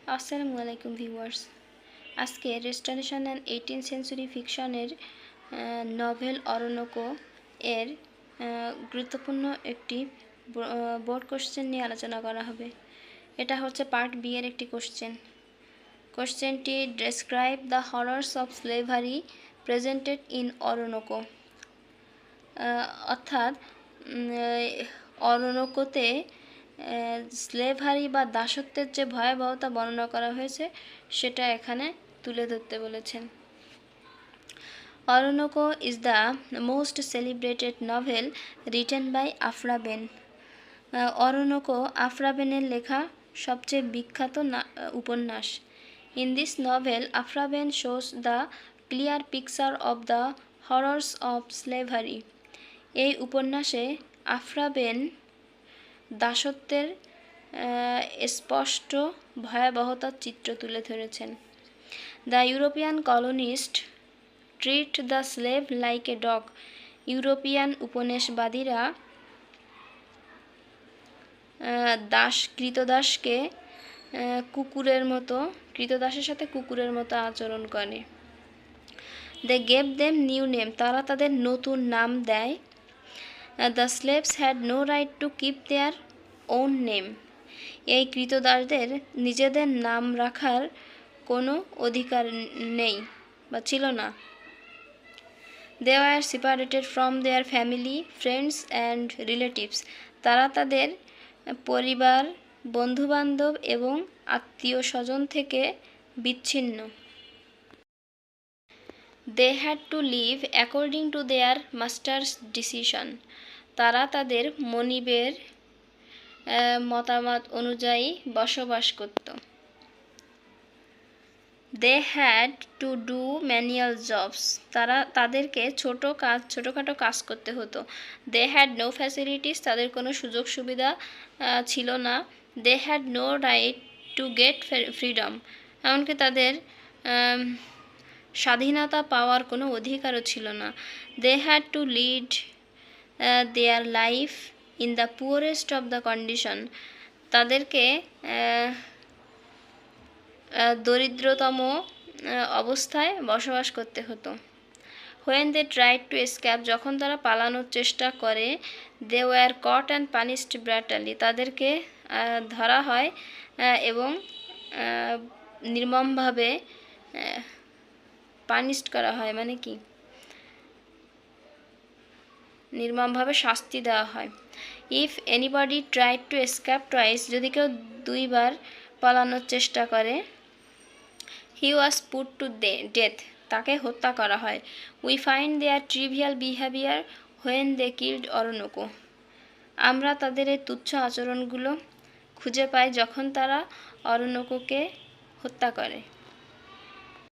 আসসালামু আলাইকুম ভিউয়ার্স। আজকে রেস্টোরেশন অ্যান্ড 18th সেঞ্চুরি ফিকশনের নভেল অরণ্যকো এর গুরুত্বপূর্ণ একটি বোর্ড কোশ্চেন নিয়ে আলোচনা করা হবে। এটা হচ্ছে পার্ট বি এর একটি কোশ্চেন। কোশ্চেনটি describe the horrors of slavery presented in Oroonoko. অর্থাৎ অরণ্যকোতে স্লেভারি বা দাসত্বের যে ভয়াবহতা বর্ণনা করা হয়েছে সেটা এখানে তুলে ধরতে বলেছেন। Oroonoko is the most celebrated novel written by Aphra Behn. Oroonoko Aphra বেনের লেখা সবচেয়ে বিখ্যাত উপন্যাস। In this novel Aphra Behn shows the clear picture of the horrors of slavery. এই উপন্যাসে আফরা বেন দাসত্বের স্পষ্ট ভয়াবহতার চিত্র তুলে ধরেছেন। The European colonist treat the slave like a dog. European উপনিবেশবাদীরা কৃতদাসকে কৃতদাসের সাথে কুকুরের মতো আচরণ করে। They gave them new name. তারা তাদের নতুন নাম দেয়। The slaves had no right to keep their own name. এই কৃতদাসদের নিজেদের নাম রাখার কোনো অধিকার নেই বা ছিল না। They were separated from their family, friends and relatives. তারা তাদের পরিবার, বন্ধুবান্ধব এবং আত্মীয় স্বজন থেকে বিচ্ছিন্ন। They had to live according to their masters decision. তারা তাদের মনিবের মতামত অনুযায়ী বসবাস করত। They had to do manual jobs. তাদেরকে ছোটোখাটো কাজ করতে হতো। They had no facilities. তাদের কোনো সুযোগ সুবিধা ছিল না। They had no right to get freedom. এমনকি তাদের স্বাধীনতা পাওয়ার কোনো অধিকারও ছিল না। They had to lead their life in the poorest of the condition. তাদেরকে দরিদ্রতম অবস্থায় বসবাস করতে হতো। When they tried to escape. যখন তারা পালানোর চেষ্টা করে, they were caught and punished brutally. তাদেরকে ধরা হয় এবং নির্মমভাবে পানিশড করা হয়, মানে কি নির্মমভাবে শাস্তি দেওয়া হয়। If anybody tried to escape twice. যদি কেউ দুইবার পালানোর চেষ্টা করে, he was put to death. তাকে হত্যা করা হয়। We find their trivial behaviour when they killed Oroonoko. আমরা তাদের এই তুচ্ছ আচরণগুলো খুঁজে পাই যখন তারা অরণ্যকোকে হত্যা করে।